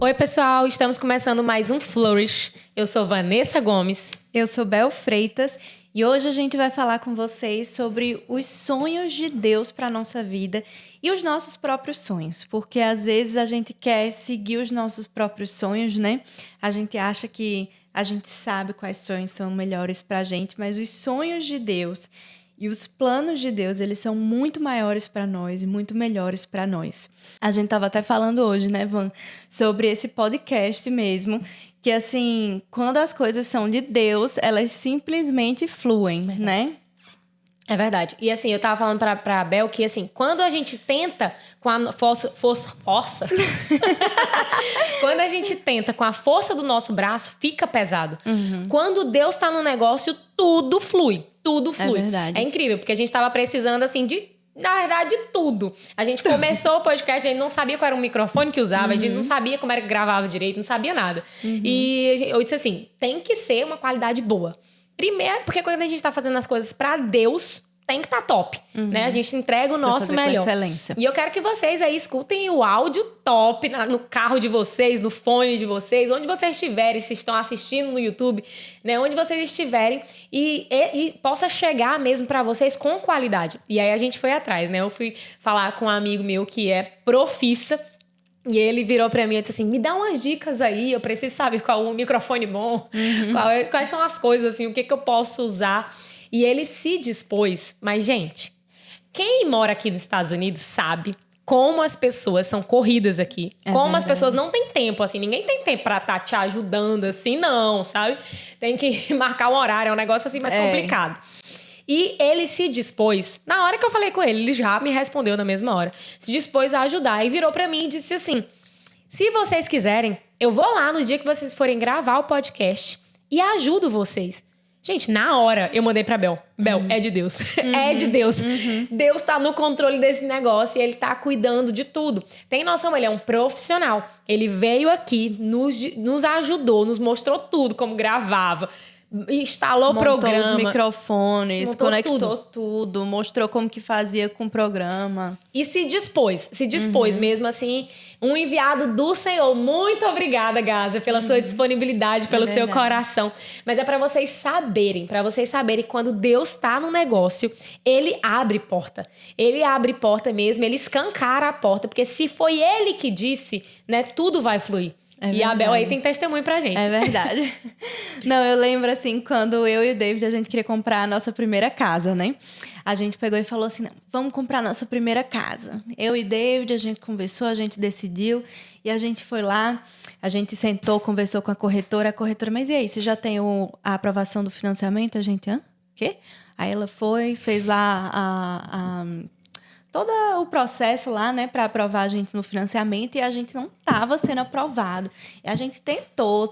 Oi, pessoal, estamos começando mais um Flourish. Eu sou Vanessa Gomes. Eu sou Bel Freitas e hoje a gente vai falar com vocês sobre os sonhos de Deus para a nossa vida e os nossos próprios sonhos, porque às vezes a gente quer seguir os nossos próprios sonhos, né? A gente acha que a gente sabe quais sonhos são melhores para a gente, mas os sonhos de Deus e os planos de Deus, eles são muito maiores para nós e muito melhores para nós. A gente estava até falando hoje, né, Van, sobre esse podcast mesmo, que assim, quando as coisas são de Deus, elas simplesmente fluem, né? É verdade. E assim, eu tava falando pra Bel que assim, quando a gente tenta com a força. Quando a gente tenta com a força do nosso braço, fica pesado. Quando Deus tá no negócio, tudo flui. Tudo flui. É verdade. É incrível, porque a gente tava precisando assim na verdade, de tudo. A gente começou o podcast, a gente não sabia qual era o microfone que usava, a gente não sabia como era que gravava direito, não sabia nada. E eu disse assim, tem que ser uma qualidade boa. Primeiro, porque quando a gente tá fazendo as coisas pra Deus, tem que tá top, né? A gente entrega o nosso melhor. Com excelência. E eu quero que vocês aí escutem o áudio top no carro de vocês, no fone de vocês, onde vocês estiverem, se estão assistindo no YouTube, né? Onde vocês estiverem e possa chegar mesmo pra vocês com qualidade. E aí a gente foi atrás, né? Eu fui falar com um amigo meu que é profissa. E ele virou pra mim e disse assim, me dá umas dicas aí, eu preciso saber qual o microfone bom, quais são as coisas, assim, o que eu posso usar. E ele se dispôs, mas gente, quem mora aqui nos Estados Unidos sabe como as pessoas são corridas aqui. Como as pessoas não têm tempo, assim, ninguém tem tempo pra estar te ajudando, assim, não, sabe? Tem que marcar um horário, é um negócio assim mais complicado. E ele se dispôs, na hora que eu falei com ele, ele já me respondeu na mesma hora, se dispôs a ajudar e virou pra mim e disse assim, se vocês quiserem, eu vou lá no dia que vocês forem gravar o podcast e ajudo vocês. Gente, na hora eu mandei pra Bel. Bel, é de Deus. É de Deus. Deus tá no controle desse negócio e ele tá cuidando de tudo. Tem noção, ele é um profissional. Ele veio aqui, nos ajudou, nos mostrou tudo, como gravava. Instalou Montou programa, os microfones, montou conectou tudo, mostrou como que fazia com o programa. E se dispôs mesmo assim, um enviado do Senhor. Muito obrigada, Gaza, pela sua disponibilidade, pelo seu coração. Mas é para vocês saberem que quando Deus tá no negócio, Ele abre porta. Ele abre porta mesmo, Ele escancara a porta, porque se foi Ele que disse, né, tudo vai fluir. E a Bel aí tem testemunho pra gente. É verdade. Não, eu lembro assim, quando eu e o David, a gente queria comprar a nossa primeira casa, né? A gente pegou e falou assim, não, vamos comprar a nossa primeira casa. Eu e David, a gente conversou, a gente decidiu e a gente foi lá, a gente sentou, conversou com a corretora, mas e aí, você já tem a aprovação do financiamento? A gente, hã? O quê? Aí ela foi, fez lá todo o processo lá, né, para aprovar a gente no financiamento e a gente não estava sendo aprovado. E a gente tentou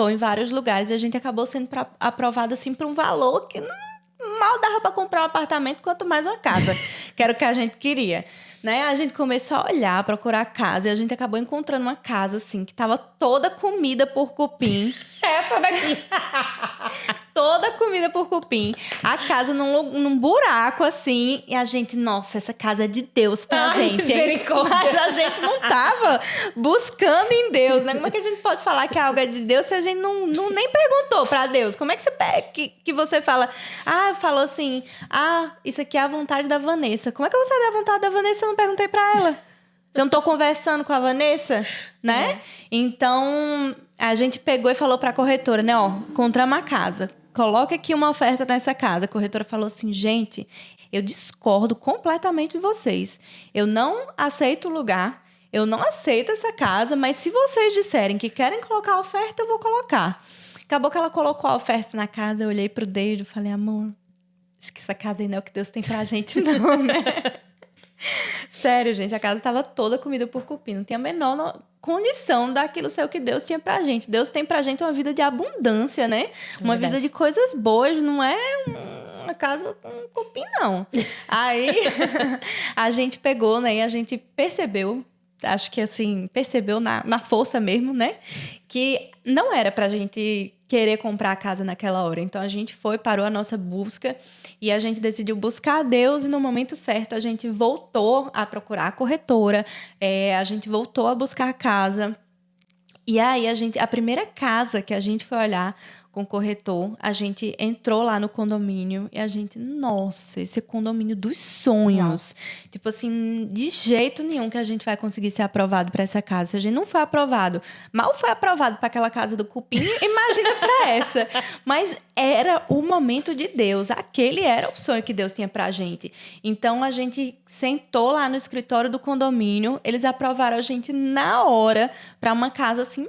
em vários lugares e a gente acabou sendo aprovado assim por um valor que mal dava para comprar um apartamento, quanto mais uma casa, que era o que a gente queria. Né? A gente começou a olhar, procurar casa e a gente acabou encontrando uma casa assim que estava toda comida por cupim. Essa daqui. Toda comida por cupim. A casa num buraco, assim. E a gente, nossa, essa casa é de Deus pra gente. Misericórdia. Mas a gente não tava buscando em Deus, né? Como é que a gente pode falar que algo é de Deus se a gente não nem perguntou pra Deus? Como é que você fala... falou assim... isso aqui é a vontade da Vanessa. Como é que eu vou saber a vontade da Vanessa se eu não perguntei pra ela? Se eu não tô conversando com a Vanessa, né? Então, a gente pegou e falou pra corretora, né? Ó, encontramos uma casa. Coloca aqui uma oferta nessa casa. A corretora falou assim, gente, eu discordo completamente de vocês. Eu não aceito o lugar, eu não aceito essa casa, mas se vocês disserem que querem colocar a oferta, eu vou colocar. Acabou que ela colocou a oferta na casa, eu olhei pro David e falei, amor, acho que essa casa aí não é o que Deus tem pra gente, não, né? Sério, gente, a casa estava toda comida por cupim. Não tinha a menor condição daquilo ser o que Deus tinha pra gente. Deus tem pra gente uma vida de abundância, né? Uma vida de coisas boas, não é uma casa com cupim, não. Aí a gente pegou, né? E a gente percebeu, acho que assim, percebeu na força mesmo, né? Que não era pra gente querer comprar a casa naquela hora. Então, a gente parou a nossa busca e a gente decidiu buscar a Deus e no momento certo a gente voltou a procurar a corretora, a gente voltou a buscar a casa E aí, a primeira casa que a gente foi olhar com o corretor, a gente entrou lá no condomínio e a gente, nossa, esse é o condomínio dos sonhos. Tipo assim, de jeito nenhum que a gente vai conseguir ser aprovado para essa casa. Se a gente não foi aprovado, mal foi aprovado para aquela casa do Cupim, imagina para essa. Mas era o momento de Deus, aquele era o sonho que Deus tinha pra gente. Então a gente sentou lá no escritório do condomínio, eles aprovaram a gente na hora para uma casa assim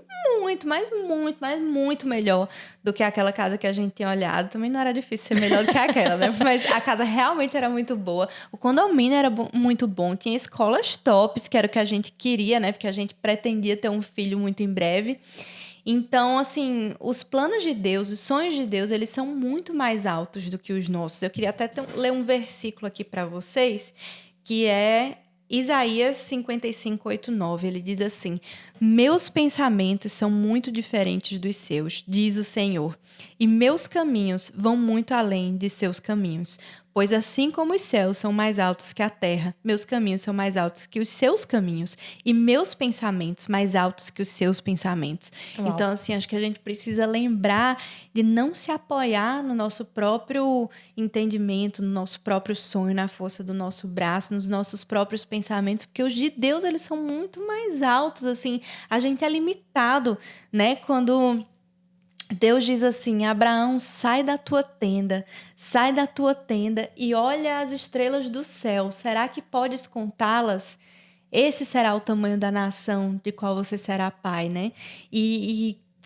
muito melhor do que aquela casa que a gente tinha olhado. Também não era difícil ser melhor do que aquela, né? Mas a casa realmente era muito boa. O condomínio era muito bom. Tinha escolas tops, que era o que a gente queria, né? Porque a gente pretendia ter um filho muito em breve. Então, assim, os planos de Deus, os sonhos de Deus, eles são muito mais altos do que os nossos. Eu queria até ler um versículo aqui para vocês, que é Isaías 55, 8, 9. Ele diz assim: meus pensamentos são muito diferentes dos seus, diz o Senhor, e meus caminhos vão muito além de seus caminhos. Pois assim como os céus são mais altos que a terra, meus caminhos são mais altos que os seus caminhos, e meus pensamentos mais altos que os seus pensamentos. Uau. Então, assim, acho que a gente precisa lembrar de não se apoiar no nosso próprio entendimento, no nosso próprio sonho, na força do nosso braço, nos nossos próprios pensamentos, porque os de Deus, eles são muito mais altos, assim. A gente é limitado, né? Quando Deus diz assim: Abraão, sai da tua tenda e olha as estrelas do céu. Será que podes contá-las? Esse será o tamanho da nação de qual você será pai, né?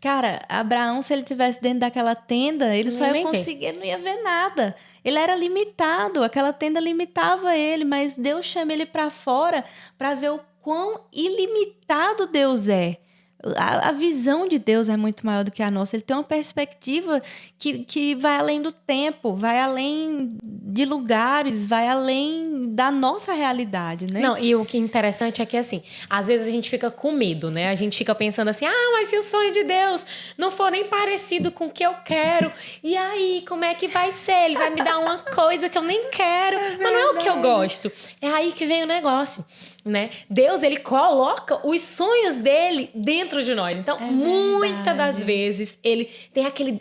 Cara, Abraão, se ele tivesse dentro daquela tenda, ele só ia conseguir, ele não ia ver nada. Ele era limitado, aquela tenda limitava ele, mas Deus chama ele para fora para ver o quão ilimitado Deus é. A visão de Deus é muito maior do que a nossa. Ele tem uma perspectiva que vai além do tempo, vai além de lugares, vai além da nossa realidade, né? Não, e o que é interessante é que, assim, às vezes a gente fica com medo, né? A gente fica pensando assim, mas se o sonho de Deus não for nem parecido com o que eu quero, e aí, como é que vai ser? Ele vai me dar uma coisa que eu nem quero, mas não é o que eu gosto. É aí que vem o negócio, né? Deus, ele coloca os sonhos dele dentro de nós. Então, muitas das vezes,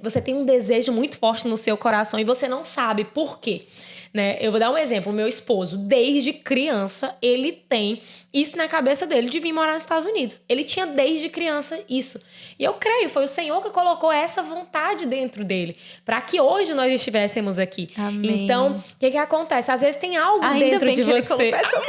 você tem um desejo muito forte no seu coração e você não sabe por quê. Né? Eu vou dar um exemplo. O meu esposo, desde criança, ele tem isso na cabeça dele de vir morar nos Estados Unidos. Ele tinha desde criança isso. E eu creio, foi o Senhor que colocou essa vontade dentro dele, para que hoje nós estivéssemos aqui. Amém. Então, o que acontece? Às vezes tem algo dentro de você. Ele essa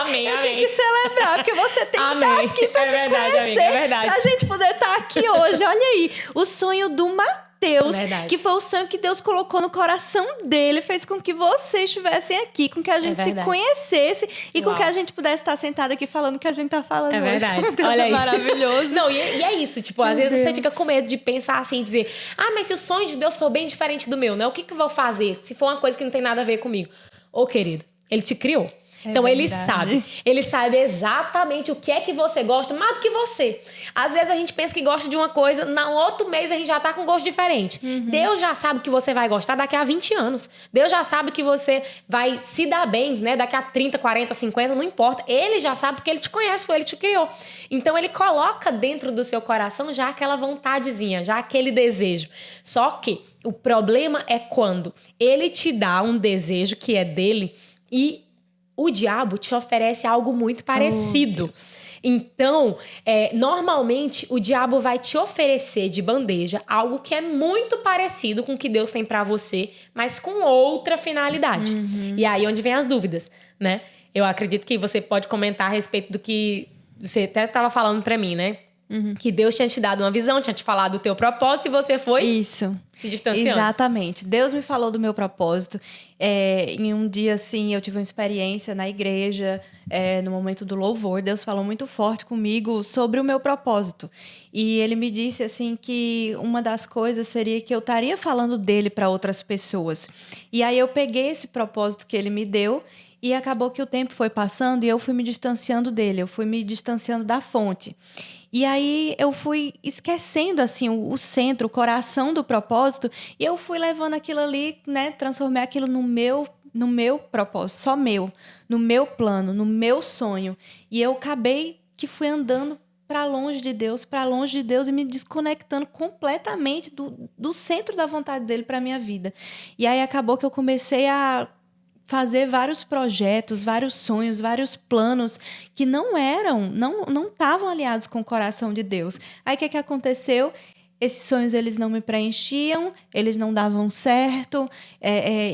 Amém, eu amém. tenho que celebrar, porque você tem que estar aqui pra te conhecer. Amiga, é verdade. Pra gente poder estar aqui hoje. Olha aí, o sonho do Mateus, Verdade. que foi o sonho que Deus colocou no coração dele, fez com que vocês estivessem aqui, com que a gente se conhecesse e com que a gente pudesse estar sentada aqui falando o que a gente tá falando hoje. Verdade. Como Deus Olha aí. maravilhoso. Não, e é isso, tipo, às vezes você fica com medo de pensar assim, dizer, mas se o sonho de Deus for bem diferente do meu, né? O que eu vou fazer se for uma coisa que não tem nada a ver comigo? Ô, querido, ele te criou. Então, ele sabe exatamente o que é que você gosta, mais do que você. Às vezes, a gente pensa que gosta de uma coisa, no outro mês a gente já tá com gosto diferente. Deus já sabe que você vai gostar daqui a 20 anos. Deus já sabe que você vai se dar bem, né? Daqui a 30, 40, 50, não importa. Ele já sabe porque ele te conhece, foi ele que te criou. Então, ele coloca dentro do seu coração já aquela vontadezinha, já aquele desejo. Só que o problema é quando ele te dá um desejo que é dele e o diabo te oferece algo muito parecido. Então, normalmente, o diabo vai te oferecer de bandeja algo que é muito parecido com o que Deus tem pra você, mas com outra finalidade. E aí, onde vem as dúvidas, né? Eu acredito que você pode comentar a respeito do que você até estava falando pra mim, né? Que Deus tinha te dado uma visão, tinha te falado do teu propósito e você foi se distanciando. Exatamente. Deus me falou do meu propósito. Em um dia, assim, eu tive uma experiência na igreja, no momento do louvor. Deus falou muito forte comigo sobre o meu propósito. E ele me disse, assim, que uma das coisas seria que eu estaria falando dele para outras pessoas. E aí eu peguei esse propósito que ele me deu e acabou que o tempo foi passando e eu fui me distanciando dele. Eu fui me distanciando da fonte. E aí eu fui esquecendo, assim, o centro, o coração do propósito, e eu fui levando aquilo ali, né, transformei aquilo no meu propósito, só meu, no meu plano, no meu sonho. E eu acabei que fui andando para longe de Deus e me desconectando completamente do centro da vontade dele para minha vida. E aí acabou que eu comecei a fazer vários projetos, vários sonhos, vários planos que não estavam alinhados com o coração de Deus. Aí o que aconteceu? Esses sonhos, eles não me preenchiam, eles não davam certo,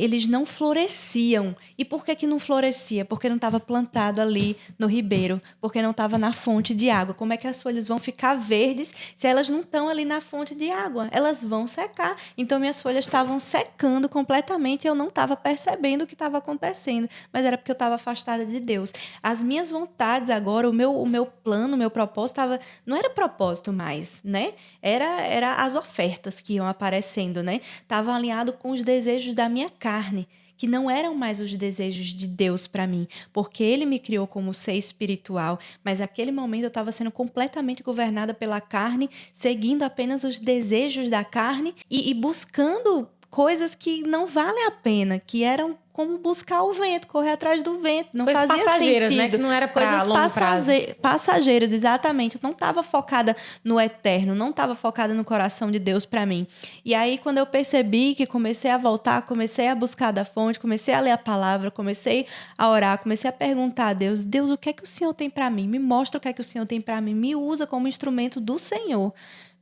eles não floresciam. E por que não florescia? Porque não estava plantado ali no ribeiro, porque não estava na fonte de água. Como é que as folhas vão ficar verdes se elas não estão ali na fonte de água? Elas vão secar. Então, minhas folhas estavam secando completamente e eu não estava percebendo o que estava acontecendo. Mas era porque eu estava afastada de Deus. As minhas vontades agora, o meu plano, o meu propósito, não era propósito mais, né? Era as ofertas que iam aparecendo, né? Estavam alinhado com os desejos da minha carne, que não eram mais os desejos de Deus para mim, porque Ele me criou como ser espiritual, mas naquele momento eu estava sendo completamente governada pela carne, seguindo apenas os desejos da carne e buscando coisas que não valem a pena, que eram como buscar o vento, correr atrás do vento. Não coisas fazia passageiras, sentido. Né? Que não era para longo prazo. Passageiras, exatamente. Eu não estava focada no eterno, não estava focada no coração de Deus para mim. E aí, quando eu percebi que comecei a voltar, comecei a buscar da fonte, comecei a ler a palavra, comecei a orar, comecei a perguntar a Deus, Deus, o que é que o Senhor tem para mim? Me mostra o que é que o Senhor tem para mim. Me usa como instrumento do Senhor.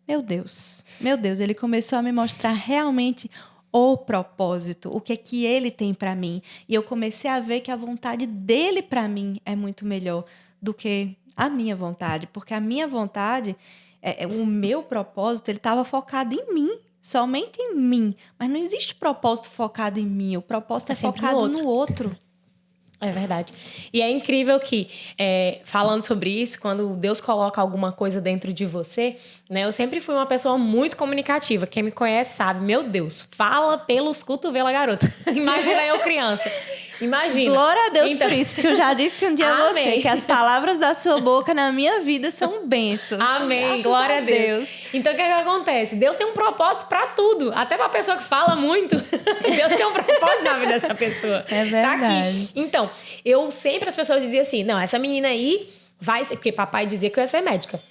Meu Deus, Ele começou a me mostrar realmente o propósito, o que é que Ele tem para mim. E eu comecei a ver que a vontade dele para mim é muito melhor do que a minha vontade, porque a minha vontade, o meu propósito, ele estava focado em mim, somente em mim. Mas não existe propósito focado em mim, o propósito é focado no outro. É verdade. E é incrível que, falando sobre isso, quando Deus coloca alguma coisa dentro de você, né? Eu sempre fui uma pessoa muito comunicativa. Quem me conhece sabe, meu Deus, fala pelos cotovelos, garota. Imagina eu criança. Imagina. Glória a Deus então, por isso, que eu já disse um dia a você, que as palavras da sua boca na minha vida são bênçãos. Amém. Graças glória a Deus. Então, o que acontece? Deus tem um propósito pra tudo. Até pra pessoa que fala muito. Deus tem um propósito na vida dessa pessoa. É verdade. Tá aqui. Então, as pessoas diziam assim, não, essa menina aí vai ser... Porque papai dizia que eu ia ser médica.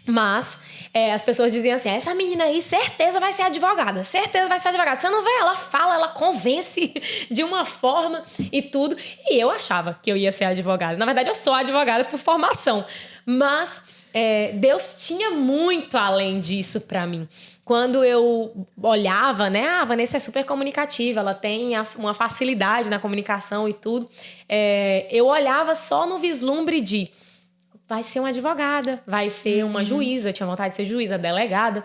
Mas as pessoas diziam assim, essa menina aí certeza vai ser advogada, certeza vai ser advogada. Você não vê, ela fala, ela convence de uma forma e tudo. E eu achava que eu ia ser advogada. Na verdade, eu sou advogada por formação. Mas Deus tinha muito além disso pra mim. Quando eu olhava, né? A Vanessa é super comunicativa, ela tem uma facilidade na comunicação e tudo. Eu olhava só no vislumbre de... vai ser uma advogada, vai ser uma juíza, eu tinha vontade de ser juíza, delegada.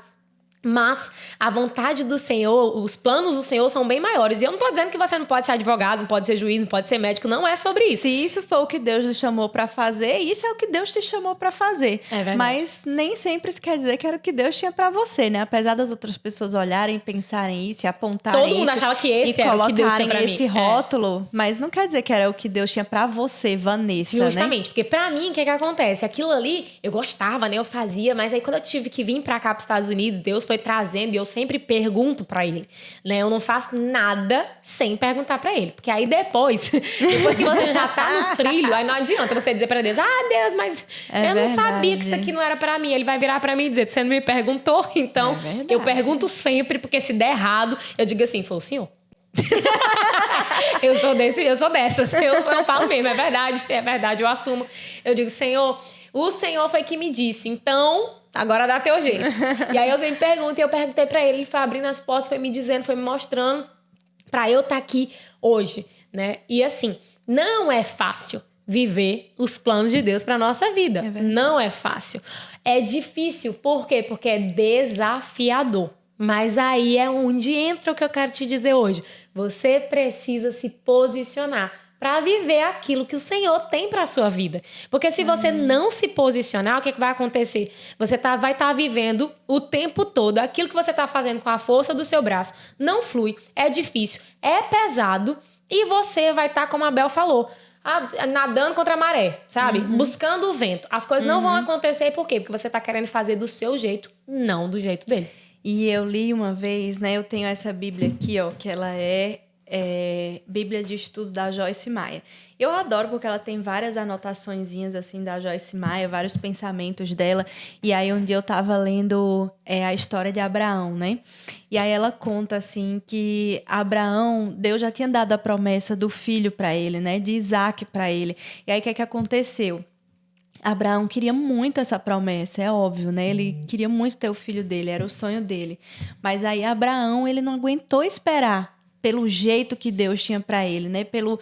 Mas a vontade do Senhor, os planos do Senhor são bem maiores. E eu não tô dizendo que você não pode ser advogado, não pode ser juiz, não pode ser médico, não é sobre isso. Se isso for o que Deus lhe chamou pra fazer, isso é o que Deus te chamou pra fazer. É verdade. Mas nem sempre isso quer dizer que era o que Deus tinha pra você, né? Apesar das outras pessoas olharem, pensarem isso e apontarem todo mundo achava que esse era o que Deus tinha pra mim. Esse rótulo, mas não quer dizer que era o que Deus tinha pra você, Vanessa, justamente, né? Porque pra mim, o que acontece? Aquilo ali, eu gostava, né? Eu fazia, mas aí quando eu tive que vir pra cá, pros Estados Unidos, Deus foi trazendo e eu sempre pergunto pra ele, né? Eu não faço nada sem perguntar pra ele. Porque aí depois que você já tá no trilho, aí não adianta você dizer pra Deus, Deus, mas eu não sabia que isso aqui não era pra mim. Ele vai virar pra mim e dizer, você não me perguntou? Então, eu pergunto sempre, porque se der errado, eu digo assim, foi o Senhor. eu sou dessas. Eu falo mesmo, é verdade, eu assumo. Eu digo, Senhor, o Senhor foi que me disse, então... agora dá teu jeito. E aí eu sempre pergunto, e eu perguntei pra ele foi abrindo as portas, foi me dizendo, foi me mostrando pra eu estar aqui hoje, né? E assim, não é fácil viver os planos de Deus pra nossa vida. Não é fácil. É difícil, por quê? Porque é desafiador. Mas aí é onde entra o que eu quero te dizer hoje. Você precisa se posicionar para viver aquilo que o Senhor tem para a sua vida. Porque se você não se posicionar, o que vai acontecer? Você vai estar vivendo o tempo todo aquilo que você está fazendo com a força do seu braço. Não flui, é difícil, é pesado e você vai estar, como a Bel falou, nadando contra a maré, sabe? Buscando o vento. As coisas não vão acontecer, por quê? Porque você está querendo fazer do seu jeito, não do jeito dele. E eu li uma vez, né? Eu tenho essa Bíblia aqui, ó, que ela é Bíblia de Estudo da Joyce Meyer. Eu adoro porque ela tem várias anotaçõezinhas assim da Joyce Meyer, vários pensamentos dela. E aí um dia eu estava lendo a história de Abraão, né? E aí ela conta assim que Abraão, Deus já tinha dado a promessa do filho para ele, né? De Isaac para ele. E aí o que é que aconteceu? Abraão queria muito essa promessa, é óbvio, né? Ele queria muito ter o filho dele, era o sonho dele. Mas aí Abraão, ele não aguentou esperar pelo jeito que Deus tinha para ele, né? Pelo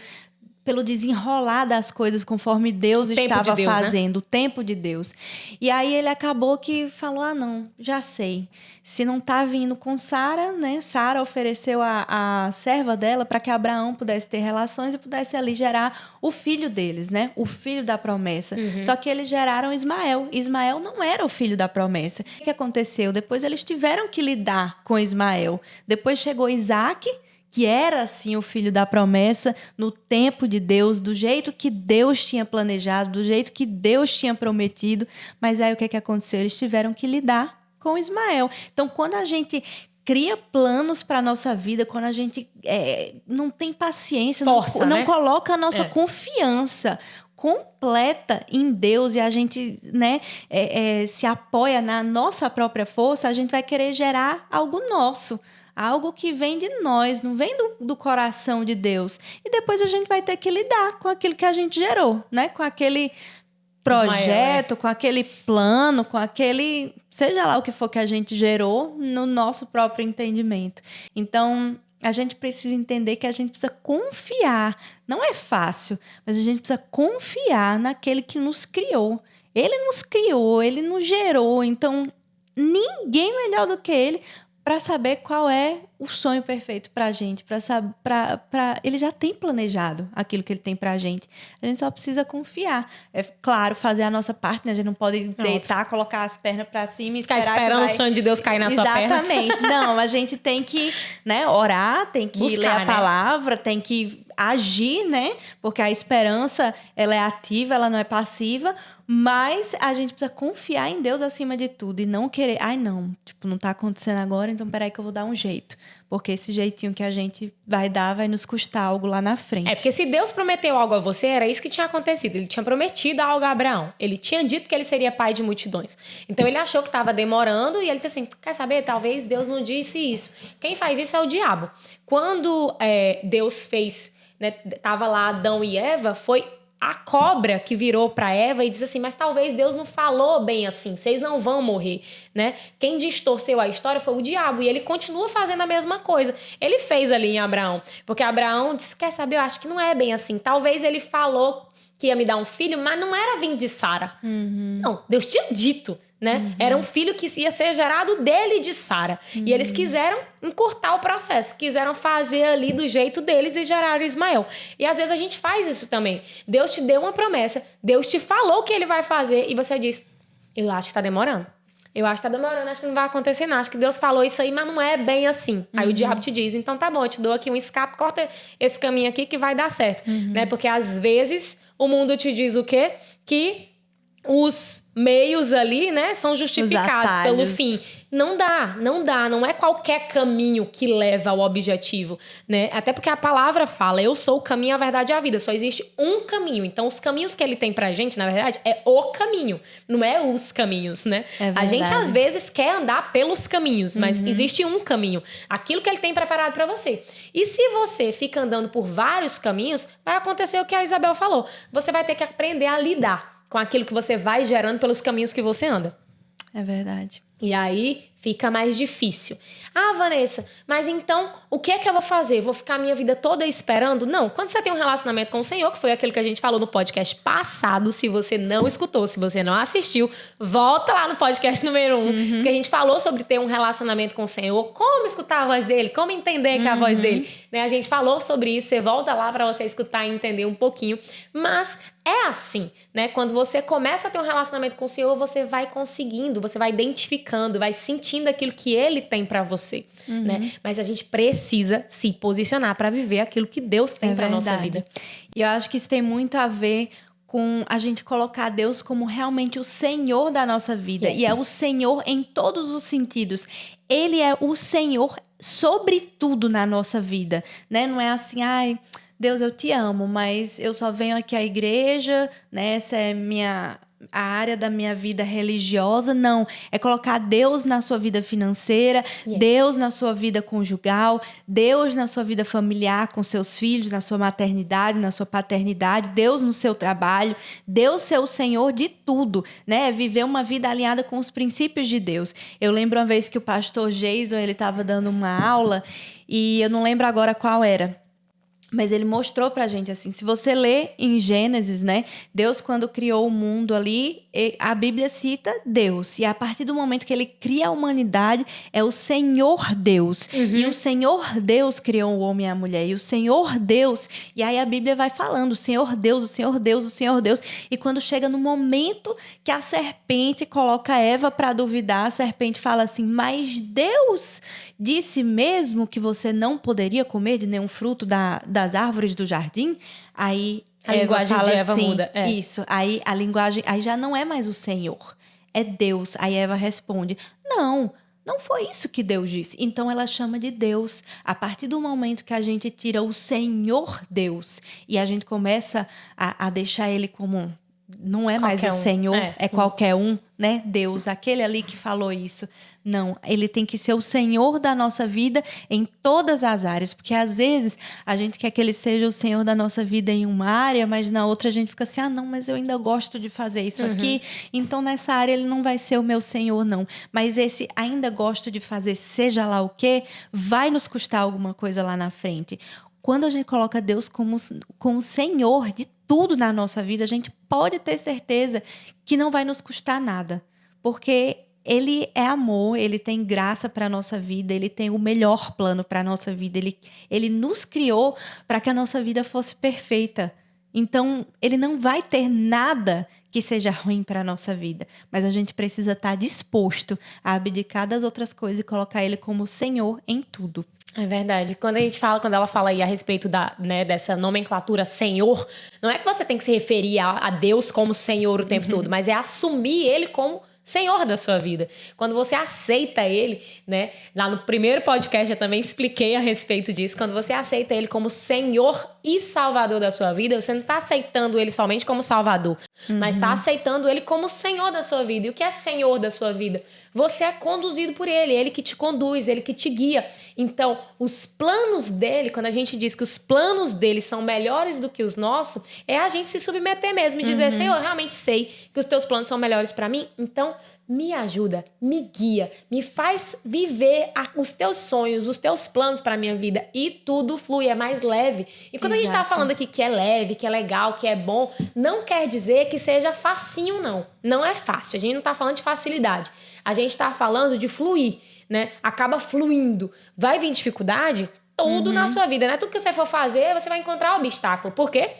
desenrolar das coisas conforme Deus estava fazendo, né? O tempo de Deus. E aí ele acabou que falou, não, já sei. Se não tá vindo com Sara, né? Sara ofereceu a serva dela para que Abraão pudesse ter relações e pudesse ali gerar o filho deles, né? O filho da promessa. Só que eles geraram Ismael. Ismael não era o filho da promessa. O que aconteceu? Depois eles tiveram que lidar com Ismael. Depois chegou Isaac, que era, assim, o filho da promessa, no tempo de Deus, do jeito que Deus tinha planejado, do jeito que Deus tinha prometido. Mas aí o que aconteceu? Eles tiveram que lidar com Ismael. Então, quando a gente cria planos para a nossa vida, quando a gente não tem paciência, não coloca a nossa confiança completa em Deus e a gente, né, se apoia na nossa própria força, a gente vai querer gerar algo nosso. Algo que vem de nós, não vem do coração de Deus. E depois a gente vai ter que lidar com aquilo que a gente gerou, né? Com aquele projeto, com aquele plano, com aquele... Seja lá o que for que a gente gerou no nosso próprio entendimento. Então, a gente precisa entender que a gente precisa confiar. Não é fácil, mas a gente precisa confiar naquele que nos criou. Ele nos criou, ele nos gerou. Então, ninguém melhor do que ele para saber qual é o sonho perfeito para a gente, ele já tem planejado aquilo que ele tem para a gente só precisa confiar. É claro, fazer a nossa parte, né? A gente não pode deitar, colocar as pernas para cima e ficar esperando o sonho de Deus cair na sua perna. Exatamente. Não, a gente tem que, né, orar, tem que ler a palavra, tem que agir, né? Porque a esperança, ela é ativa, ela não é passiva. Mas a gente precisa confiar em Deus acima de tudo e não querer... não tá acontecendo agora, então peraí que eu vou dar um jeito. Porque esse jeitinho que a gente vai dar vai nos custar algo lá na frente. Porque se Deus prometeu algo a você, era isso que tinha acontecido. Ele tinha prometido algo a Abraão. Ele tinha dito que ele seria pai de multidões. Então ele achou que estava demorando e ele disse assim, quer saber? Talvez Deus não disse isso. Quem faz isso é o diabo. Quando Deus fez, né, tava lá Adão e Eva, foi a cobra que virou para Eva e disse assim, mas talvez Deus não falou bem assim, vocês não vão morrer, né? Quem distorceu a história foi o diabo e ele continua fazendo a mesma coisa. Ele fez ali em Abraão, porque Abraão disse, quer saber, eu acho que não é bem assim. Talvez ele falou que ia me dar um filho, mas não era vindo de Sara. Não, Deus tinha dito, né? Era um filho que ia ser gerado dele e de Sara. E eles quiseram encurtar o processo, quiseram fazer ali do jeito deles e geraram Ismael. E às vezes a gente faz isso também. Deus te deu uma promessa, Deus te falou o que ele vai fazer e você diz, eu acho que tá demorando. Eu acho que tá demorando, acho que não vai acontecer não. Acho que Deus falou isso aí, mas não é bem assim. Aí o diabo te diz, então tá bom, eu te dou aqui um escape, corta esse caminho aqui que vai dar certo. Né? Porque às vezes o mundo te diz o quê? Que os meios ali, né, são justificados pelo fim. Não dá, não é qualquer caminho que leva ao objetivo, né? Até porque a palavra fala, eu sou o caminho, a verdade e a vida. Só existe um caminho. Então, os caminhos que ele tem pra gente, na verdade, é o caminho. Não é os caminhos, né? A gente, às vezes, quer andar pelos caminhos, mas existe um caminho. Aquilo que ele tem preparado pra você. E se você fica andando por vários caminhos, vai acontecer o que a Isabel falou. Você vai ter que aprender a lidar com aquilo que você vai gerando pelos caminhos que você anda. É verdade. E aí fica mais difícil. Ah, Vanessa, mas então o que é que eu vou fazer? Vou ficar a minha vida toda esperando? Não. Quando você tem um relacionamento com o Senhor, que foi aquilo que a gente falou no podcast passado, se você não escutou, se você não assistiu, volta lá no podcast número 1, que a gente falou sobre ter um relacionamento com o Senhor, como escutar a voz dele, como entender que é a voz dele. Né? A gente falou sobre isso, você volta lá para você escutar e entender um pouquinho. Mas é assim, né? Quando você começa a ter um relacionamento com o Senhor, você vai conseguindo, você vai identificando, vai sentindo aquilo que Ele tem para você, né? Mas a gente precisa se posicionar para viver aquilo que Deus tem para nossa vida. E eu acho que isso tem muito a ver com a gente colocar Deus como realmente o Senhor da nossa vida. E é o Senhor em todos os sentidos. Ele é o Senhor sobre tudo na nossa vida, né? Não é assim, ai, Deus, eu te amo, mas eu só venho aqui à igreja, né? Essa é a área da minha vida religiosa. Não, é colocar Deus na sua vida financeira, Deus na sua vida conjugal, Deus na sua vida familiar com seus filhos, na sua maternidade, na sua paternidade, Deus no seu trabalho, Deus ser o Senhor de tudo, né? Viver uma vida alinhada com os princípios de Deus. Eu lembro uma vez que o pastor Jason, ele estava dando uma aula e eu não lembro agora qual era. Mas ele mostrou pra gente assim, se você lê em Gênesis, né? Deus, quando criou o mundo ali, a Bíblia cita Deus. E a partir do momento que ele cria a humanidade, é o Senhor Deus. E o Senhor Deus criou o homem e a mulher. E o Senhor Deus... E aí a Bíblia vai falando, o Senhor Deus, o Senhor Deus, o Senhor Deus. E quando chega no momento que a serpente coloca Eva pra duvidar, a serpente fala assim, mas Deus disse mesmo que você não poderia comer de nenhum fruto das árvores do jardim? Aí a linguagem de Eva assim, muda. Isso. Aí a linguagem... Aí já não é mais o Senhor. É Deus. Aí Eva responde, não foi isso que Deus disse. Então ela chama de Deus. A partir do momento que a gente tira o Senhor Deus e a gente começa a deixar ele como... Não é mais o Senhor, é qualquer um, né? Deus, aquele ali que falou isso. Não, ele tem que ser o Senhor da nossa vida em todas as áreas. Porque às vezes a gente quer que ele seja o Senhor da nossa vida em uma área, mas na outra a gente fica assim, não, mas eu ainda gosto de fazer isso aqui. Então nessa área ele não vai ser o meu Senhor, não. Mas esse ainda gosto de fazer seja lá o quê, vai nos custar alguma coisa lá na frente. Quando a gente coloca Deus como o Senhor de tudo na nossa vida, a gente pode ter certeza que não vai nos custar nada. Porque ele é amor, ele tem graça para a nossa vida, ele tem o melhor plano para a nossa vida. Ele nos criou para que a nossa vida fosse perfeita. Então, ele não vai ter nada que seja ruim para a nossa vida. Mas a gente precisa estar disposto a abdicar das outras coisas e colocar ele como Senhor em tudo. É verdade. Quando ela fala aí a respeito dessa nomenclatura Senhor, não é que você tem que se referir a Deus como Senhor o tempo todo, mas é assumir ele como Senhor da sua vida. Quando você aceita ele, né? Lá no primeiro podcast eu também expliquei a respeito disso. Quando você aceita ele como Senhor e Salvador da sua vida, você não está aceitando ele somente como Salvador, mas está aceitando ele como Senhor da sua vida. E o que é Senhor da sua vida? Você é conduzido por ele que te conduz, ele que te guia. Então, os planos dele, quando a gente diz que os planos dele são melhores do que os nossos, é a gente se submeter mesmo e dizer, Senhor, eu realmente sei que os teus planos são melhores para mim, então me ajuda, me guia, me faz viver os teus sonhos, os teus planos para minha vida e tudo flui, é mais leve. E quando a gente tá falando aqui que é leve, que é legal, que é bom, não quer dizer que seja facinho, não. Não é fácil, a gente não tá falando de facilidade. A gente tá falando de fluir, né? Acaba fluindo. Vai vir dificuldade? Tudo na sua vida, né? Tudo que você for fazer, você vai encontrar obstáculo. Por quê?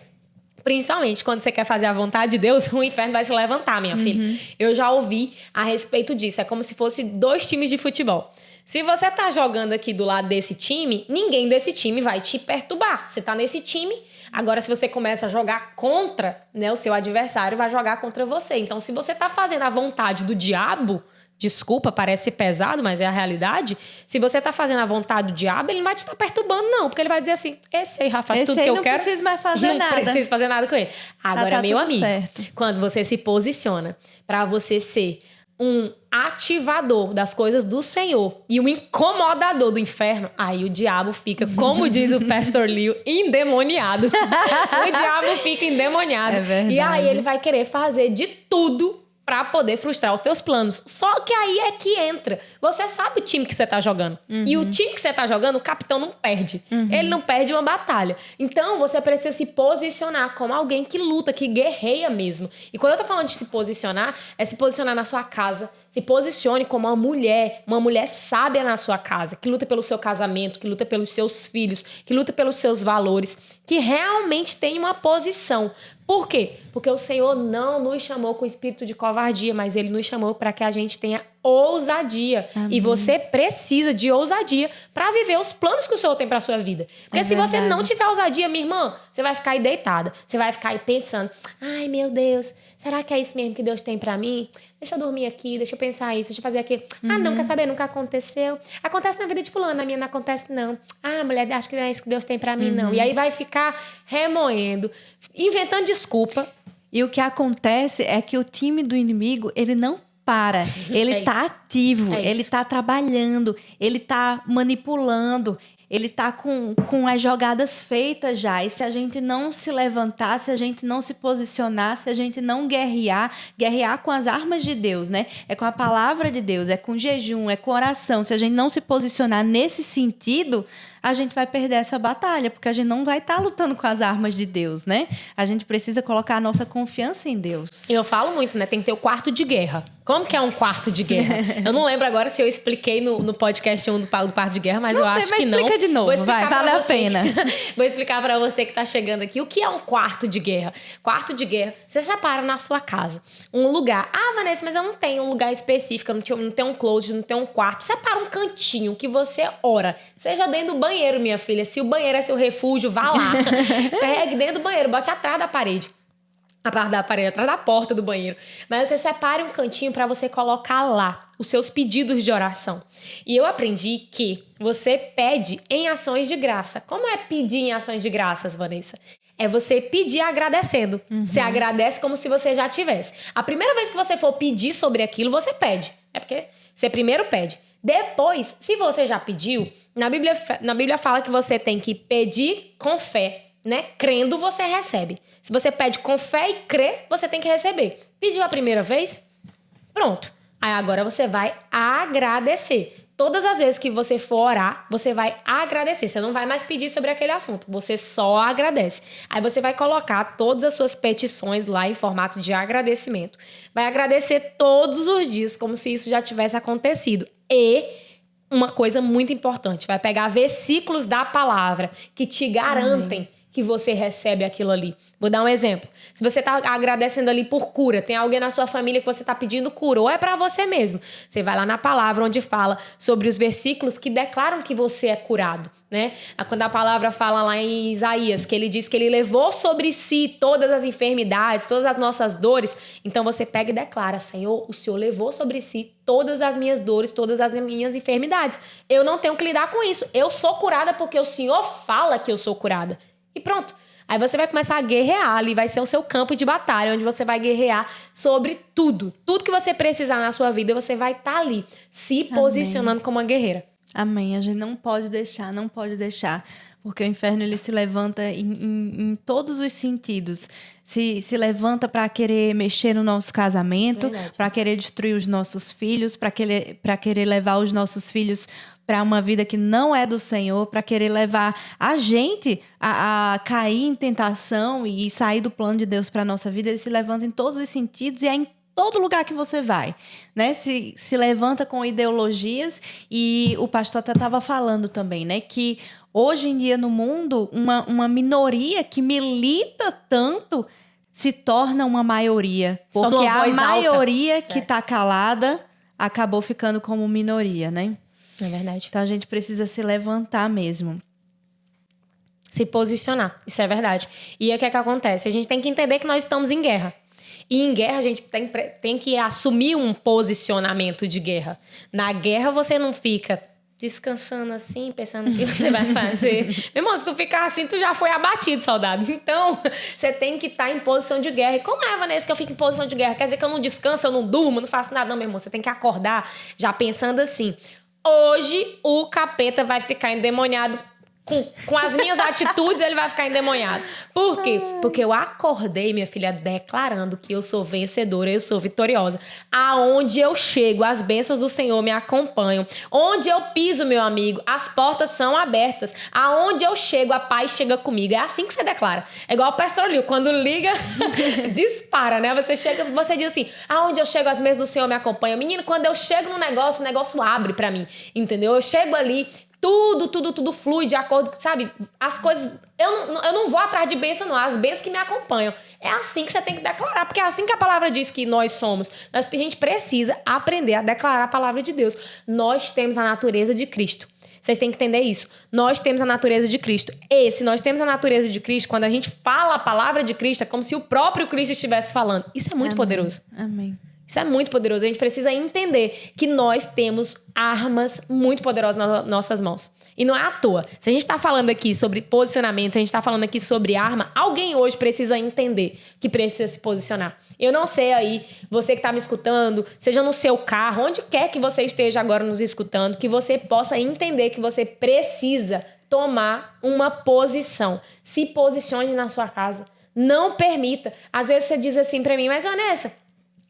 Principalmente quando você quer fazer a vontade de Deus, o inferno vai se levantar, minha filha. Eu já ouvi a respeito disso. É como se fosse 2 times de futebol. Se você tá jogando aqui do lado desse time, ninguém desse time vai te perturbar. Você tá nesse time. Agora, se você começa a jogar contra, né, o seu adversário vai jogar contra você. Então, se você tá fazendo a vontade do diabo... Desculpa, parece pesado, mas é a realidade. Se você tá fazendo a vontade do diabo, ele não vai te estar perturbando, não. Porque ele vai dizer assim, esse aí, Rafa, faz tudo que eu quero. Não precisa mais fazer nada. Não precisa fazer nada com ele. Agora, meu amigo, certo. Quando você se posiciona para você ser um ativador das coisas do Senhor e um incomodador do inferno, aí o diabo fica, como diz o Pastor Leo, endemoniado. O diabo fica endemoniado. É verdade. E aí ele vai querer fazer de tudo pra poder frustrar os teus planos. Só que aí é que entra. Você sabe o time que você tá jogando. E o time que você tá jogando, o capitão não perde. Ele não perde uma batalha. Então, você precisa se posicionar como alguém que luta, que guerreia mesmo. E quando eu tô falando de se posicionar, é se posicionar na sua casa. Se posicione como uma mulher sábia na sua casa, que luta pelo seu casamento, que luta pelos seus filhos, que luta pelos seus valores, que realmente tem uma posição. Por quê? Porque o Senhor não nos chamou com espírito de covardia, mas Ele nos chamou para que a gente tenha ousadia. Amém. E você precisa de ousadia para viver os planos que o Senhor tem para sua vida. Porque se você não tiver ousadia, minha irmã, você vai ficar aí deitada. Você vai ficar aí pensando, ai, meu Deus, será que é isso mesmo que Deus tem para mim? Deixa eu dormir aqui, deixa eu pensar isso, deixa eu fazer aquilo. Ah, não, quer saber? Nunca aconteceu. Acontece na vida de fulano, na minha não acontece, não. Ah, mulher, acho que não é isso que Deus tem para mim, não. E aí vai ficar remoendo, inventando desculpa. E o que acontece é que o time do inimigo, ele não para. Ele tá ativo, ele tá trabalhando, ele tá manipulando, ele tá com as jogadas feitas já. E se a gente não se levantar, se a gente não se posicionar, se a gente não guerrear com as armas de Deus, né? É com a palavra de Deus, é com jejum, é com oração. Se a gente não se posicionar nesse sentido, a gente vai perder essa batalha, porque a gente não vai estar lutando com as armas de Deus, né? A gente precisa colocar a nossa confiança em Deus. Eu falo muito, né? Tem que ter o quarto de guerra. Como que é um quarto de guerra? Eu não lembro agora se eu expliquei no podcast 1 do quarto de guerra, mas eu acho que não. Explica de novo, vai, vale a pena. Vou explicar pra você que tá chegando aqui o que é um quarto de guerra. Quarto de guerra, você separa na sua casa um lugar. Ah, Vanessa, mas eu não tenho um lugar específico, eu não tenho um closet, não tenho um quarto. Separa um cantinho que você ora. Seja dentro do banheiro, minha filha. Se o banheiro é seu refúgio, vá lá. Pegue dentro do banheiro, bote atrás da parede. Atrás da parede, atrás da porta do banheiro. Mas você separe um cantinho para você colocar lá os seus pedidos de oração. E eu aprendi que você pede em ações de graça. Como é pedir em ações de graças, Vanessa? É você pedir agradecendo. Você agradece como se você já tivesse. A primeira vez que você for pedir sobre aquilo, você pede. É porque você primeiro pede. Depois, se você já pediu, na Bíblia fala que você tem que pedir com fé, né? Crendo, você recebe. Se você pede com fé e crê, você tem que receber. Pediu a primeira vez? Pronto. Aí agora você vai agradecer. Todas as vezes que você for orar, você vai agradecer. Você não vai mais pedir sobre aquele assunto. Você só agradece. Aí você vai colocar todas as suas petições lá em formato de agradecimento. Vai agradecer todos os dias, como se isso já tivesse acontecido. E uma coisa muito importante, vai pegar versículos da palavra que te garantem que você recebe aquilo ali. Vou dar um exemplo. Se você está agradecendo ali por cura, tem alguém na sua família que você está pedindo cura, ou é para você mesmo. Você vai lá na palavra onde fala sobre os versículos que declaram que você é curado, né? Quando a palavra fala lá em Isaías, que ele diz que ele levou sobre si todas as enfermidades, todas as nossas dores, então você pega e declara, Senhor, o Senhor levou sobre si todas as minhas dores, todas as minhas enfermidades. Eu não tenho que lidar com isso. Eu sou curada porque o Senhor fala que eu sou curada. E pronto. Aí você vai começar a guerrear ali, vai ser o seu campo de batalha, onde você vai guerrear sobre tudo. Tudo que você precisar na sua vida, você vai estar ali, se posicionando como uma guerreira. Amém. A gente não pode deixar, porque o inferno ele se levanta em todos os sentidos. Se levanta para querer mexer no nosso casamento, para querer destruir os nossos filhos, para querer levar os nossos filhos para uma vida que não é do Senhor, para querer levar a gente a cair em tentação e sair do plano de Deus para a nossa vida. Ele se levanta em todos os sentidos e é em todo lugar que você vai, né? Se levanta com ideologias, e o pastor até estava falando também, né? Que hoje em dia no mundo, uma minoria que milita tanto se torna uma maioria. Porque a maioria que está calada acabou ficando como minoria, né? É verdade. Então a gente precisa se levantar mesmo. Se posicionar, isso é verdade. E aí o que é que acontece? A gente tem que entender que nós estamos em guerra. E em guerra a gente tem que assumir um posicionamento de guerra. Na guerra você não fica descansando assim, pensando o que você vai fazer. Meu irmão, se tu ficar assim, tu já foi abatido, soldado. Então, você tem que estar em posição de guerra. E como é, Vanessa, que eu fico em posição de guerra? Quer dizer que eu não descanso, eu não durmo, não faço nada. Não, meu irmão, você tem que acordar já pensando assim: hoje o capeta vai ficar endemoniado. Com as minhas atitudes, ele vai ficar endemoniado. Por quê? Porque eu acordei, minha filha, declarando que eu sou vencedora, eu sou vitoriosa. Aonde eu chego, as bênçãos do Senhor me acompanham. Onde eu piso, meu amigo, as portas são abertas. Aonde eu chego, a paz chega comigo. É assim que você declara. É igual o pastor Lio, quando liga, dispara, né? Você chega, você diz assim: aonde eu chego, as bênçãos do Senhor me acompanham. Menino, quando eu chego no negócio, o negócio abre pra mim, entendeu? Eu chego ali, tudo flui de acordo, sabe? As coisas... Eu não vou atrás de bênção, não. As bênçãos que me acompanham. É assim que você tem que declarar, porque é assim que a palavra diz que nós somos. A gente precisa aprender a declarar a palavra de Deus. Nós temos a natureza de Cristo. Vocês têm que entender isso. Nós temos a natureza de Cristo. Se nós temos a natureza de Cristo, quando a gente fala a palavra de Cristo, é como se o próprio Cristo estivesse falando. Isso é muito poderoso. Amém. Isso é muito poderoso. A gente precisa entender que nós temos armas muito poderosas nas nossas mãos. E não é à toa. Se a gente está falando aqui sobre posicionamento, se a gente está falando aqui sobre arma, alguém hoje precisa entender que precisa se posicionar. Eu não sei aí, você que está me escutando, seja no seu carro, onde quer que você esteja agora nos escutando, que você possa entender que você precisa tomar uma posição. Se posicione na sua casa. Não permita. Às vezes você diz assim para mim, mas Vanessa,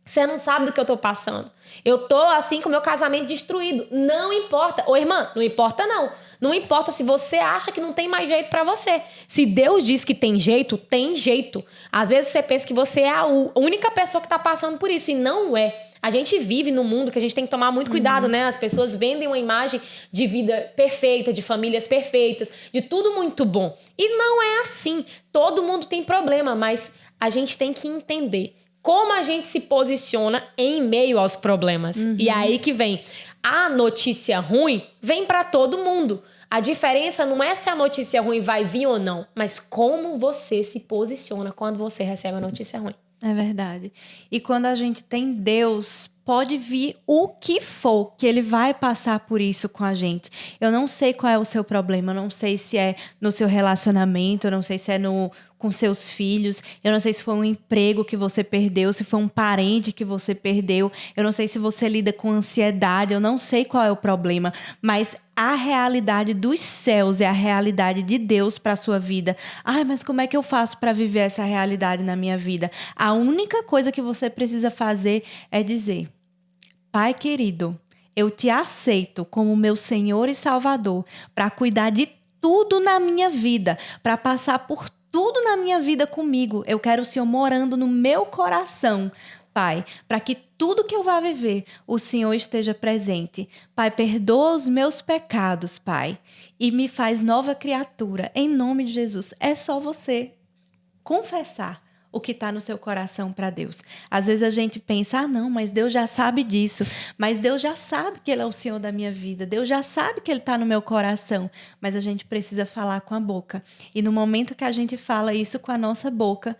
você não sabe do que eu tô passando. Eu tô assim com o meu casamento destruído. Não importa. Ô, irmã, não importa não. Não importa se você acha que não tem mais jeito pra você. Se Deus diz que tem jeito, tem jeito. Às vezes você pensa que você é a única pessoa que tá passando por isso. E não é. A gente vive num mundo que a gente tem que tomar muito cuidado, né? As pessoas vendem uma imagem de vida perfeita, de famílias perfeitas, de tudo muito bom. E não é assim. Todo mundo tem problema, mas a gente tem que entender como a gente se posiciona em meio aos problemas. E aí que vem. A notícia ruim vem para todo mundo. A diferença não é se a notícia ruim vai vir ou não, mas como você se posiciona quando você recebe a notícia ruim. É verdade. E quando a gente tem Deus, pode vir o que for, que Ele vai passar por isso com a gente. Eu não sei qual é o seu problema, eu não sei se é no seu relacionamento, eu não sei se é com seus filhos, eu não sei se foi um emprego que você perdeu, se foi um parente que você perdeu, eu não sei se você lida com ansiedade, eu não sei qual é o problema, mas a realidade dos céus é a realidade de Deus para a sua vida. Ai, mas como é que eu faço para viver essa realidade na minha vida? A única coisa que você precisa fazer é dizer: Pai querido, eu te aceito como meu Senhor e Salvador para cuidar de tudo na minha vida, para passar por tudo na minha vida comigo. Eu quero o Senhor morando no meu coração, Pai, para que tudo que eu vá viver, o Senhor esteja presente. Pai, perdoa os meus pecados, Pai, e me faz nova criatura, em nome de Jesus. É só você confessar o que está no seu coração para Deus. Às vezes a gente pensa, não, mas Deus já sabe disso. Mas Deus já sabe que Ele é o Senhor da minha vida. Deus já sabe que Ele está no meu coração. Mas a gente precisa falar com a boca. E no momento que a gente fala isso com a nossa boca,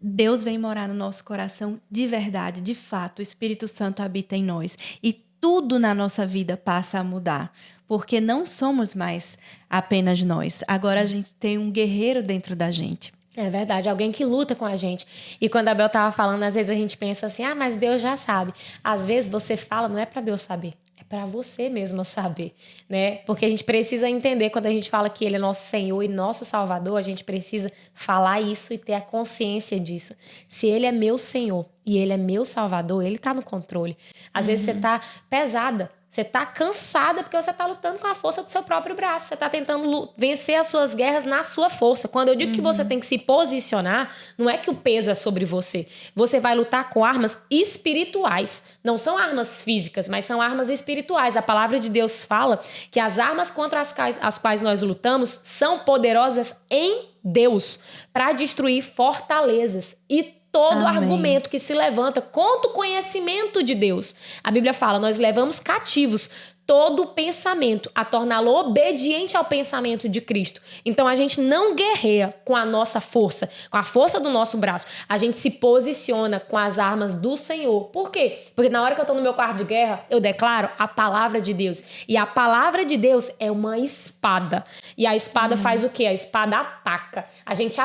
Deus vem morar no nosso coração de verdade, de fato. O Espírito Santo habita em nós. E tudo na nossa vida passa a mudar. Porque não somos mais apenas nós. Agora a gente tem um guerreiro dentro da gente. É verdade, alguém que luta com a gente. E quando a Bel tava falando, às vezes a gente pensa assim, mas Deus já sabe. Às vezes você fala, não é para Deus saber, é para você mesmo saber, né? Porque a gente precisa entender, quando a gente fala que Ele é nosso Senhor e nosso Salvador, a gente precisa falar isso e ter a consciência disso. Se Ele é meu Senhor e Ele é meu Salvador, Ele tá no controle. Às vezes você tá pesada, você tá cansada porque você tá lutando com a força do seu próprio braço. Você tá tentando vencer as suas guerras na sua força. Quando eu digo que você tem que se posicionar, não é que o peso é sobre você. Você vai lutar com armas espirituais. Não são armas físicas, mas são armas espirituais. A palavra de Deus fala que as armas contra as quais nós lutamos são poderosas em Deus para destruir fortalezas e todo argumento que se levanta contra o conhecimento de Deus. A Bíblia fala, nós levamos cativos todo pensamento a torná-lo obediente ao pensamento de Cristo. Então a gente não guerreia com a nossa força, com a força do nosso braço. A gente se posiciona com as armas do Senhor. Por quê? Porque na hora que eu tô no meu quarto de guerra, eu declaro a palavra de Deus. E a palavra de Deus é uma espada. E a espada faz o quê? A espada ataca. A gente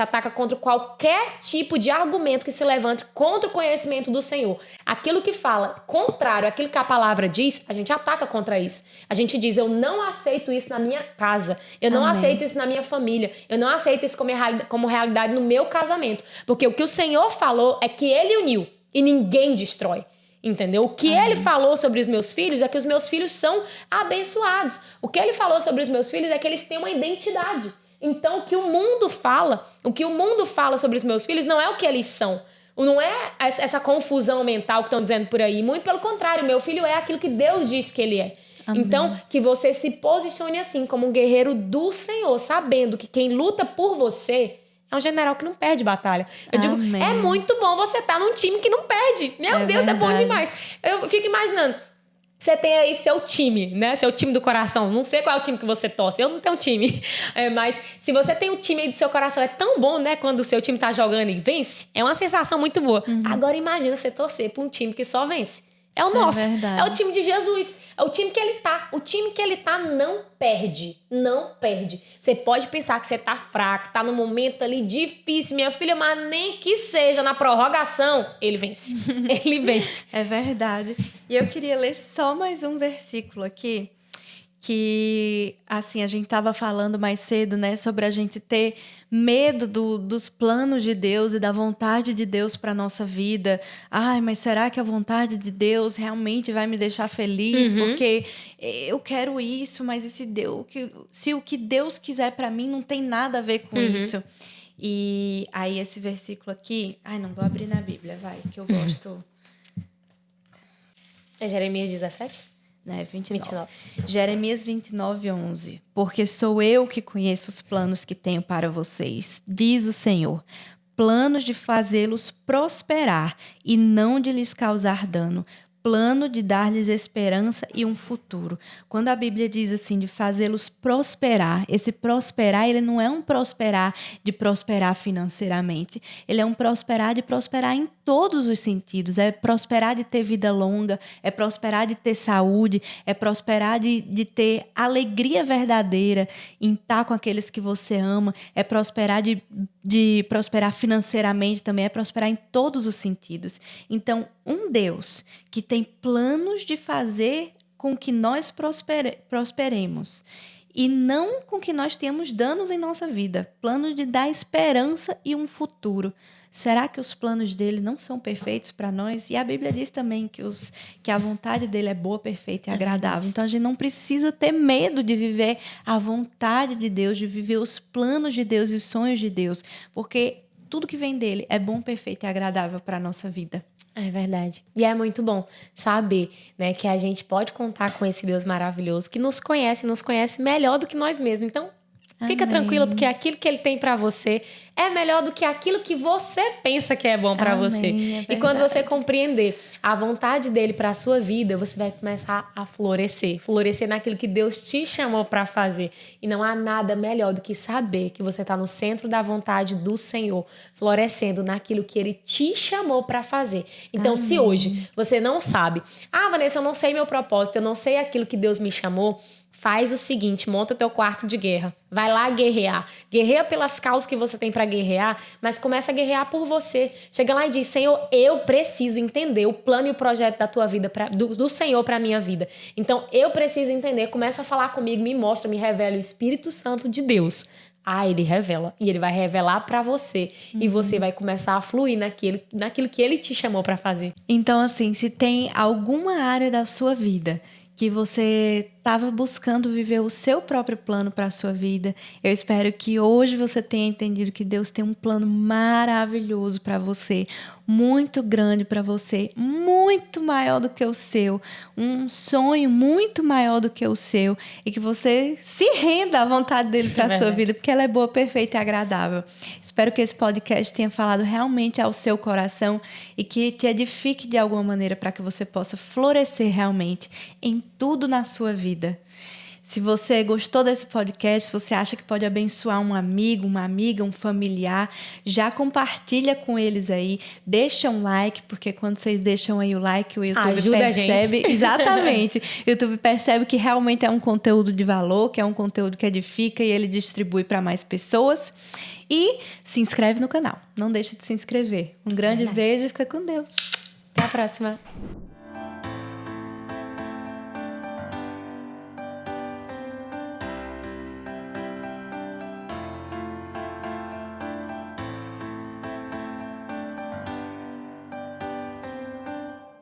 ataca contra qualquer tipo de argumento que se levante contra o conhecimento do Senhor. Aquilo que fala contrário àquilo que a palavra diz, a gente ataca contra isso. A gente diz, eu não aceito isso na minha casa. Eu não aceito isso na minha família. Eu não aceito isso como realidade no meu casamento. Porque o que o Senhor falou é que Ele uniu e ninguém destrói. Entendeu? O que Ele falou sobre os meus filhos é que os meus filhos são abençoados. O que Ele falou sobre os meus filhos é que eles têm uma identidade. Então, o que o mundo fala sobre os meus filhos não é o que eles são. Não é essa confusão mental que estão dizendo por aí. Muito pelo contrário, meu filho é aquilo que Deus diz que ele é. Amém. Então, que você se posicione assim, como um guerreiro do Senhor, sabendo que quem luta por você é um general que não perde batalha. Eu digo, Amém. é muito bom você estar num time que não perde. Meu Deus, é bom verdade. demais. Eu fico imaginando, você tem aí seu time, né? Seu time do coração. Não sei qual é o time que você torce. Eu não tenho time. Mas se você tem o time aí do seu coração, é tão bom, né? Quando o seu time tá jogando e vence. É uma sensação muito boa. Agora imagina você torcer pra um time que só vence. É o nosso. verdade. É o time de Jesus. É o time que ele tá. O time que ele tá não perde. Não perde. Você pode pensar que você tá fraco, tá num momento ali difícil, minha filha, mas nem que seja na prorrogação, ele vence. Ele vence. É verdade. E eu queria ler só mais um versículo aqui, que, assim, a gente estava falando mais cedo, né, sobre a gente ter medo dos planos de Deus e da vontade de Deus para nossa vida. Ai, mas será que a vontade de Deus realmente vai me deixar feliz? Porque eu quero isso, mas e se o que Deus quiser para mim não tem nada a ver com isso? E aí esse versículo aqui, não vou abrir na Bíblia, vai, que eu gosto. É Jeremias 17? Né, 29. Jeremias 29, 11. Porque sou eu que conheço os planos que tenho para vocês, diz o Senhor. Planos de fazê-los prosperar e não de lhes causar dano. Plano de dar-lhes esperança e um futuro. Quando a Bíblia diz assim, de fazê-los prosperar, esse prosperar, ele não é um prosperar de prosperar financeiramente. Ele é um prosperar de prosperar em todos os sentidos. É prosperar de ter vida longa, é prosperar de ter saúde, é prosperar de ter alegria verdadeira em estar com aqueles que você ama, é prosperar de prosperar financeiramente também, é prosperar em todos os sentidos. Então, um Deus que tem planos de fazer com que nós prosperemos e não com que nós tenhamos danos em nossa vida, planos de dar esperança e um futuro. Será que os planos dele não são perfeitos para nós? E a Bíblia diz também que a vontade dele é boa, perfeita e agradável. Então, a gente não precisa ter medo de viver a vontade de Deus, de viver os planos de Deus e os sonhos de Deus, porque tudo que vem dele é bom, perfeito e agradável para a nossa vida. É verdade. E é muito bom saber, né, que a gente pode contar com esse Deus maravilhoso que nos conhece melhor do que nós mesmos. Então, fica tranquila, porque aquilo que ele tem pra você é melhor do que aquilo que você pensa que é bom pra você. E quando você compreender a vontade dele pra sua vida, você vai começar a florescer naquilo que Deus te chamou pra fazer. E não há nada melhor do que saber que você tá no centro da vontade do Senhor, florescendo naquilo que ele te chamou pra fazer. Então, se hoje você não sabe, Vanessa, eu não sei meu propósito, eu não sei aquilo que Deus me chamou, faz o seguinte, monta teu quarto de guerra. Vai lá guerrear. Guerreia pelas causas que você tem para guerrear, mas começa a guerrear por você. Chega lá e diz, Senhor, eu preciso entender o plano e o projeto da tua vida, do Senhor para minha vida. Então, eu preciso entender. Começa a falar comigo, me mostra, me revela o Espírito Santo de Deus. Ele revela. E ele vai revelar para você. E você vai começar a fluir naquilo que ele te chamou para fazer. Então, assim, se tem alguma área da sua vida que você estava buscando viver o seu próprio plano para a sua vida, eu espero que hoje você tenha entendido que Deus tem um plano maravilhoso para você, muito grande para você, muito maior do que o seu, um sonho muito maior do que o seu, e que você se renda à vontade dele para a sua vida, porque ela é boa, perfeita e agradável. Espero que esse podcast tenha falado realmente ao seu coração e que te edifique de alguma maneira para que você possa florescer realmente em tudo na sua vida. Se você gostou desse podcast, se você acha que pode abençoar um amigo, uma amiga, um familiar, já compartilha com eles aí, deixa um like, porque quando vocês deixam aí o like, o YouTube ajuda percebe... a gente. Exatamente. O YouTube percebe que realmente é um conteúdo de valor, que é um conteúdo que edifica e ele distribui para mais pessoas. E se inscreve no canal. Não deixe de se inscrever. Um grande beijo e fica com Deus. Até a próxima.